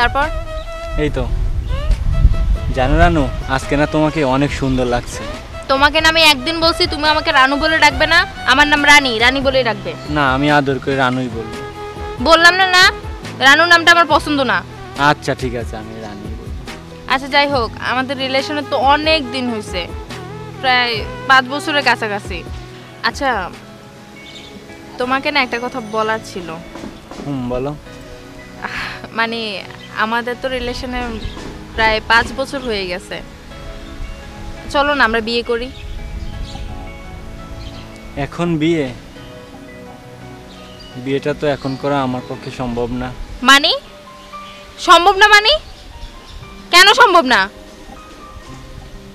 তারপর? এই তো জানো রানু, আজকে না তোমাকে অনেক সুন্দর লাগছে। তোমাকে না আমি একদিন বলছি তুমি আমাকে রানু বলে ডাকবে না, আমার নাম রানী, রানী বলেই ডাকবে। না, আমি আদর করে রানুই বলবো। বললাম না না, রানু নামটা আমার পছন্দ না। আচ্ছা ঠিক আছে, আমি রানী বলবো। আচ্ছা যাই হোক, আমাদের রিলেশনে তো অনেক দিন হয়েছে, প্রায় 5 বছরের কাছাকাছি। আচ্ছা তোমাকে না একটা কথা বলার ছিল। বলো। মানে আমাদের তো রিলেশনে প্রায় 5 বছর হয়ে গেছে, চলো না আমরা বিয়ে করি। এখন বিয়ে? বিয়েটা তো এখন করা আমার পক্ষে সম্ভব না। মানে সম্ভব না? মানে কেন সম্ভব না?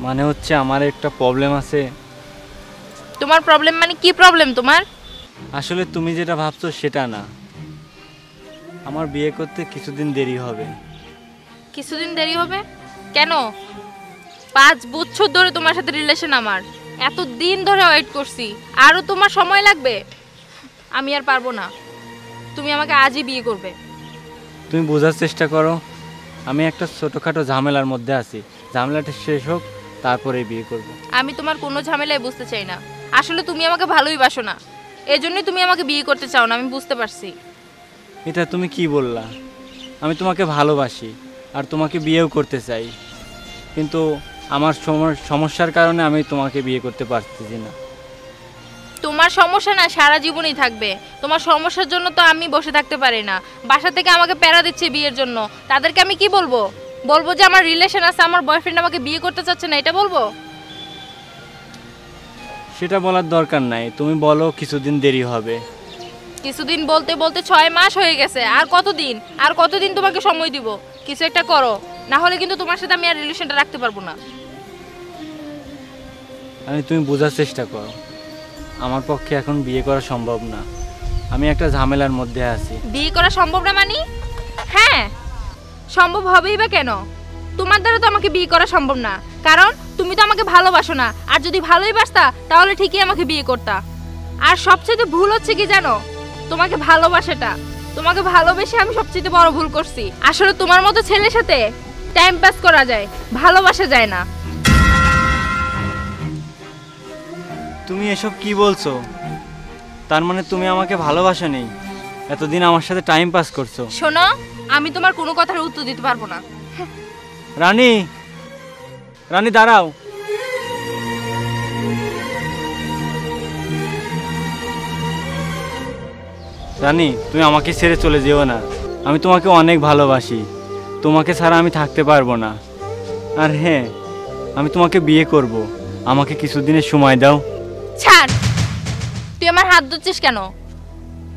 মানে হচ্ছে আমার একটা প্রবলেম আছে। তোমার প্রবলেম মানে কি প্রবলেম তোমার? আসলে তুমি যেটা ভাবছো সেটা না, আমার বিয়ে করতে কিছুদিন দেরি হবে। কিছুদিন দেরি হবে কেন? 5 বছর ধরে তোমার সাথে রিলেশন আমার, এত দিন ধরে ওয়েট করছি, আরো তোমার সময় লাগবে? আমি আর পারবো না, তুমি আমাকে আজই বিয়ে করবে। তুমি বোঝার চেষ্টা করো, আমি একটা ছোটোখাটো ঝামেলার মধ্যে আছি, ঝামেলাটা শেষ হোক তারপরে বিয়ে করব। আমি তোমার কোনো ঝামেলায় বুঝতে চাই না, আসলে তুমি আমাকে ভালোই বাসো না, এজন্যই তুমি আমাকে বিয়ে করতে চাও না, আমি বুঝতে পারছি। এটা তুমি কি বললা? আমি তোমাকে ভালোবাসি আর তোমাকে বিয়েও করতে চাই, কিন্তু আমার সমস্যার কারণে আমি তোমাকে বিয়ে করতে পারতেছি না। তোমার সমস্যা না সারা জীবনই থাকবে, তোমার সমস্যার জন্য তো আমি বসে থাকতে পারি না। বাসা থেকে আমাকে প্যারা দিচ্ছে বিয়ের জন্য, তাদেরকে আমি কি বলবো? বলবো যে আমার রিলেশন আছে, আমার বয়ফ্রেন্ড আমাকে বিয়ে করতে চাচ্ছে না, এটা বলবো? সেটা বলার দরকার নাই, তুমি বলো কিছুদিন দেরি হবে। কিছুদিন বলতে বলতে 6 মাস হয়ে গেছে, আর কতদিন? আর কতদিন তোমাকে সময় দিব? কিছু একটা করো, না হলে কিন্তু তোমার সাথে আমি আর রিলেশনটা রাখতে পারবো না। তুমি বোঝার চেষ্টা করো, আমার পক্ষে এখন বিয়ে করা সম্ভব না, আমি একটা ঝামেলার মধ্যে আছি। বিয়ে করা সম্ভব না মানে? হ্যাঁ সম্ভব হবেই বা কেন? তোমার দ্বারা তো আমাকে বিয়ে করা সম্ভব না, কারণ তুমি তো আমাকে ভালোবাসো না, আর যদি ভালোই বাসতা তাহলে ঠিকই আমাকে বিয়ে করতা। আর সবচেয়ে ভুল হচ্ছে কি জানো? তোমাকে ভালোবাসাটা, তোমাকে ভালোবেসে আমি সবচেয়ে বড় ভুল করছি। আসলে তোমার মতো ছেলের সাথে টাইম পাস করা যায়, ভালোবাসা যায় না। তুমি এসব কি বলছো? তার মানে তুমি আমাকে ভালোবাসো নেই, এতদিন আমার সাথে টাইম পাস করছো। শোনো, আমি তোমার কোনো কথার উত্তর দিতে পারবো না। রানী, রানী দাঁড়াও। রানী, তুমি আমাকে ছেড়ে চলে যেও না, আমি তোমাকে অনেক ভালোবাসি, তোমাকে ছাড়া আমি থাকতে পারবো না। আর হ্যাঁ, আমি তোমাকে বিয়ে করব, আমাকে কিছুদিনের সময় দাও। ছাড়, তুই আমার হাত ধরছিস কেন?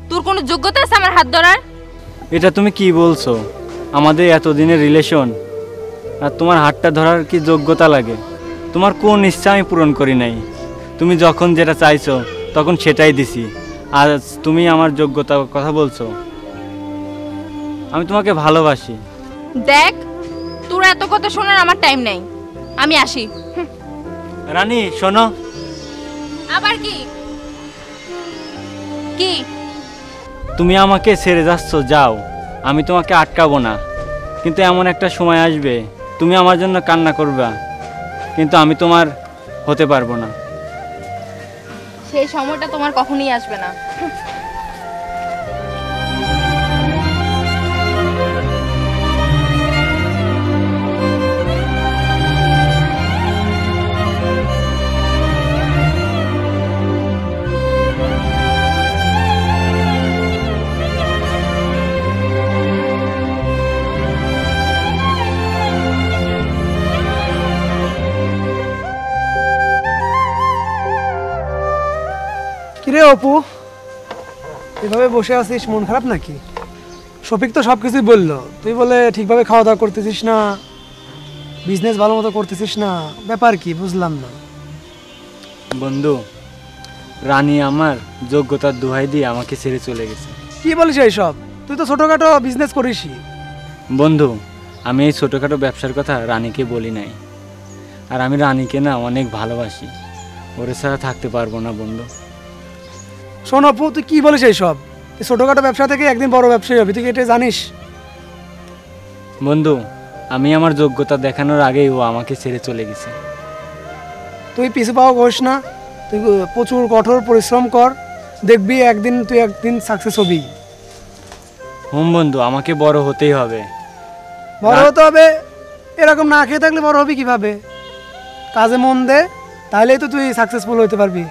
তোর কোনো যোগ্যতা আছে আমার হাত ধরার? এটা তুমি কি বলছো? আমাদের এতদিনের রিলেশন, আর তোমার হাতটা ধরার কি যোগ্যতা লাগে? তোমার কোন ইচ্ছা আমি পূরণ করি নাই? তুমি যখন যেটা চাইছো তখন সেটাই দিছি, আর তুমি আমার যোগ্যতার কথা বলছো? আমি তোমাকে ভালোবাসি। দেখ, তোর এত কথা শোনার আমার টাইম নেই, আমি আসি। রানী শোনো। আবার কি? কি? তুমি আমাকে ছেড়ে যাচ্ছ, যাও, আমি তোমাকে আটকাবো না, কিন্তু এমন একটা সময় আসবে তুমি আমার জন্য কান্না করবা, কিন্তু আমি তোমার হতে পারবো না। সেই সময়টা তোমার কখনোই আসবে না। কিরে অপু, এভাবে বসে আছিস, মন খারাপ নাকি? শফিক তো সব কিছুই বললো, তুই বলে ঠিকভাবে খাওয়া দাওয়া করতেছিস না, বিজনেস ভালো মতো করতেছিস না, ব্যাপার কি বুঝলাম না। বন্ধু, রানী আমার যোগ্যতার দোহাই দিয়ে আমাকে ছেড়ে চলে গেছে। কি বলিস এইসব? তুই তো ছোটখাটো বিজনেস করিসই। বন্ধু, আমি এই ছোটোখাটো ব্যবসার কথা রানীকে বলি নাই, আর আমি রানীকে না অনেক ভালোবাসি, ওরে ছাড়া থাকতে পারবো না বন্ধু। শোন অপু, তুই কি বলিস এইসব? এই ছোটখাটো ব্যবসা থেকে একদিন বড় ব্যবসায়ী হবি, তুই কি এটা জানিস? বন্ধু, আমি আমার যোগ্যতা দেখানোর আগেই ও আমাকে ছেড়ে চলে গেছে। তুই পিছু পাওয়া ঘোষ না, তুই প্রচুর কঠোর পরিশ্রম কর, দেখবি তুই একদিন সাকসেস হবি। বন্ধু, আমাকে বড় হতেই হবে। বড় হতে হবে, এরকম না খেয়ে থাকলে বড় হবি কিভাবে? কাজে মন দে, তাহলেই তো তুই সাকসেসফুল হতে পারবি।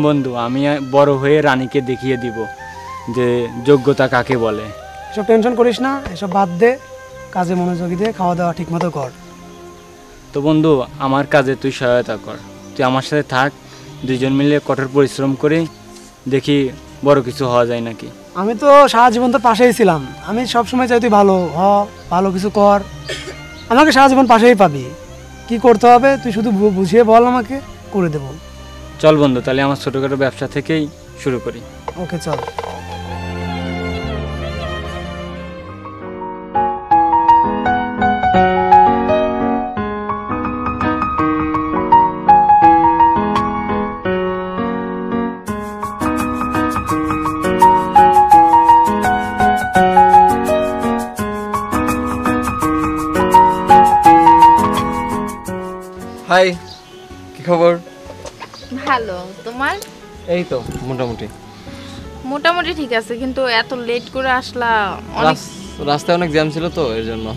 বন্ধু, আমি বড় হয়ে রানীকে দেখিয়ে দিব যে যোগ্যতা কাকে বলে। এসব টেনশন করিস না, এসব বাদ দে, কাজে মনোযোগী দে, খাওয়া দাওয়া ঠিক মতো কর। তো বন্ধু, আমার কাজে তুই সহায়তা কর, তুই আমার সাথে থাক, দুইজন মিলে কঠোর পরিশ্রম করে দেখি বড় কিছু হওয়া যায় নাকি। আমি তো সারা জীবন তোর পাশেই ছিলাম, আমি সবসময় চাই তুই ভালো হ, ভালো কিছু কর, আমাকে সারা জীবন পাশেই পাবি। কি করতে হবে তুই শুধু বুঝিয়ে বল, আমাকে করে দেবো। চল বন্ধু, তাহলে আমার ছোটোখাটো ব্যবসা থেকেই শুরু করি। ওকে চল। হাই, কি খবর? ভালো, তোমার? এই তো মোটামুটি। মোটামুটি ঠিক আছে, কিন্তু এত লেট করে আসলা? অনেক রাস্তায় অনেক জ্যাম ছিল তো এর জন্য।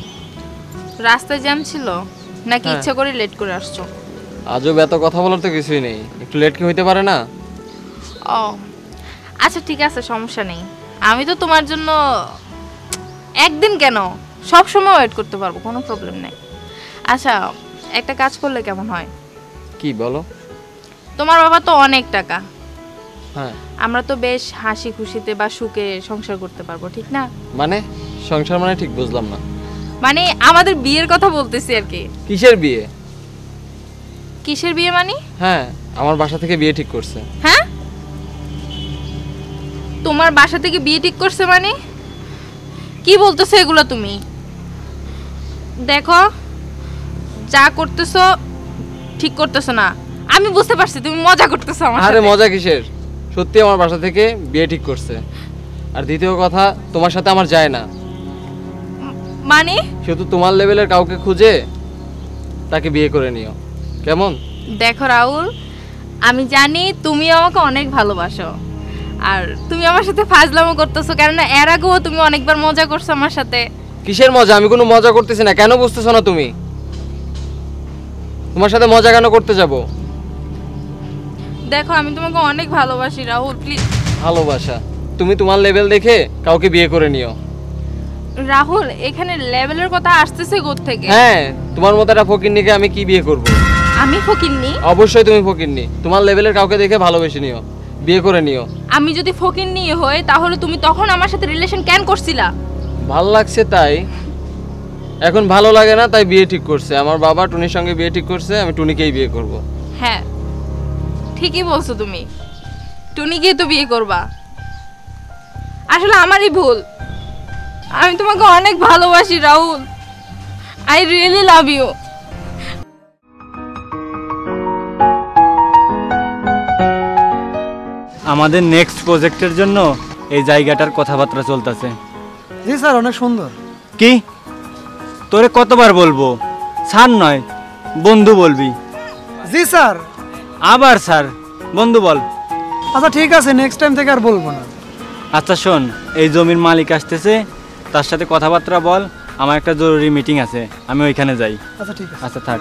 রাস্তায় জ্যাম ছিল নাকি হ্যাঁ। ইচ্ছা করে লেট করে আসছো? আজব এত কথা বলার তো কিছুই নেই, একটু লেট কি হইতে পারে না? ও আচ্ছা ঠিক আছে, সমস্যা নেই। আমি তো তোমার জন্য একদিন কেন, সব সময় ওয়েট করতে পারবো, কোনো প্রবলেম নেই। আচ্ছা, একটা কাজ করলে কেমন হয়? কি বলো? তোমার বাবা তো অনেক টাকা, হ্যাঁ আমরা তো বেশ হাসি খুশিতে বা সুখে সংসার করতে পারবো, ঠিক না? মানে সংসার মানে ঠিক বুঝলাম না। মানে আমাদের বিয়ের কথা বলতেছি আর কি। কিসের বিয়ে? কিসের বিয়ে মানে? হ্যাঁ, আমার বাসা থেকে বিয়ে ঠিক করছে। হ্যাঁ, তোমার বাসা থেকে বিয়ে ঠিক করছে মানে? কি বলতেছো এগুলো তুমি? দেখো, যা করতেছো ঠিক করতেছো না, আমি বুঝতে পারছি তুমি মজা করতেছো আমার আরে সাথে। মজা কিসের, সত্যি আমার বাসা থেকে বিয়ে ঠিক করছে। আর দ্বিতীয় কথা, তোমার সাথে আমার যায় না। মানে? শুধু তোমার লেভেলের কাউকে খুঁজে তাকে বিয়ে করে নিও, কেমন? দেখো রাহুল, আমি জানি তুমি আমাকে অনেক ভালোবাসো, আর তুমি আমার সাথে ফাজলামো করতেছো, কেননা এর আগেও তুমি অনেকবার মজা করছো আমার সাথে। কিসের মজা? আমি কোনো মজা করতেছি না, কেন বুঝতেছো না তুমি? তোমার সাথে মজা কেন করতে যাব? দেখো, আমি তোমাকে অনেক ভালোবাসি রাহুল, প্লিজ। ভালোবাসা? তুমি তোমার লেভেল দেখে কাউকে বিয়ে করে নিও। রাহুল, এখানে লেভেলের কথা আসতেছে কোত্থেকে? হ্যাঁ, তোমার মতো একটা ফকিন্নিকে আমি কি বিয়ে করব? আমি ফকিন্নি? অবশ্যই তুমি ফকিন্নি। তোমার লেভেলের কাউকে দেখে ভালোবেসে নিও, বিয়ে করে নিও। আমি যদি ফকিন্নি হই তাহলে তুমি তখন আমার সাথে রিলেশন কেন করছিলা? ভাল লাগছে তাই। এখন ভালো লাগে না তাই বিয়ে ঠিক করছে। আমার বাবা টুনির সঙ্গে বিয়ে ঠিক করছে, আমি টুনিকেই বিয়ে করব। হ্যাঁ, ঠিকই বলছো তুমি, টুনিকেই তো বিয়ে করবা। আসলে আমারই ভুল, আমি তোমাকে অনেক ভালোবাসি Rahul, I really love you. আমাদের নেক্সট প্রজেক্টের জন্য এই জায়গাটার কথাবার্তা চলতেছে। জি স্যার, অনেক সুন্দর। কি তোরে কতবার বলবো, স্যার নয় বন্ধু বলবি? জি স্যার। আবার স্যার, বন্ধু বল। আচ্ছা ঠিক আছে, নেক্সট টাইম থেকে আর বলবো না। আচ্ছা শোন, এই জমির মালিক আসতেছে, তার সাথে কথাবার্তা বল, আমার একটা জরুরি মিটিং আছে, আমি ওইখানে যাই। আচ্ছা ঠিক আছে। আচ্ছা থাক।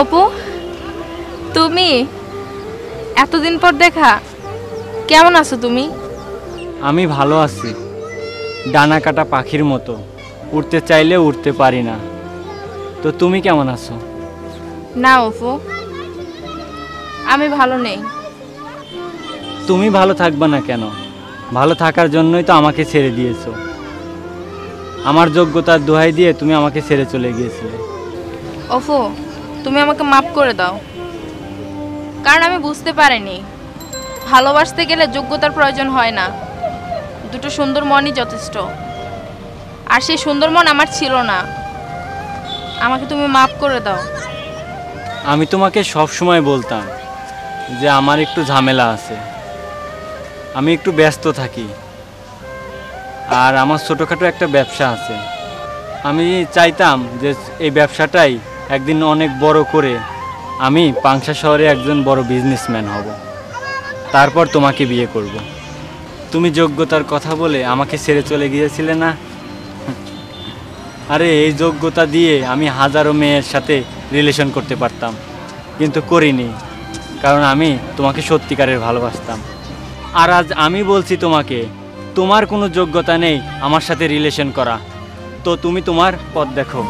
অপু, তুমি এতদিন পর দেখা, কেমন আছো তুমি? আমি ভালো আছি, ডানা কাটা পাখির মতো, উড়তে চাইলে উড়তে পারি না। তো তুমি কেমন আছো? না অপু, আমি ভালো নেই। তুমি ভালো থাকবে না কেন? ভালো থাকার জন্যই তো আমাকে ছেড়ে দিয়েছো। আমার যোগ্যতার দোহাই দিয়ে তুমি আমাকে ছেড়ে চলে গিয়েছিলে। অফু, তুমি আমাকে মাফ করে দাও, কারণ আমি বুঝতে পারিনি ভালোবাসতে গেলে যোগ্যতার প্রয়োজন হয় না, দুটো সুন্দর মনই যথেষ্ট। আর সেই সুন্দর মন আমার ছিল না। আমাকে তুমি মাফ করে দাও। আমি তোমাকে সব সময় বলতাম যে আমার একটু ঝামেলা আছে, আমি একটু ব্যস্ত থাকি, আর আমার ছোটোখাটো একটা ব্যবসা আছে। আমি চাইতাম যে এই ব্যবসাটাই একদিন অনেক বড় করে আমি পাংশা শহরে একজন বড় বিজনেসম্যান হব, তারপর তোমাকে বিয়ে করব। তুমি যোগ্যতার কথা বলে আমাকে ছেড়ে চলে গিয়েছিলে না? আরে এই যোগ্যতা দিয়ে আমি হাজারো মেয়ের সাথে রিলেশন করতে পারতাম, কিন্তু করিনি, কারণ আমি তোমাকে সত্যিকারের ভালোবাসতাম। আর আজ আমি বলছি তোমাকে, তোমার কোনো যোগ্যতা নেই আমার সাথে রিলেশন করা, তো তুমি তোমার পথ দেখো।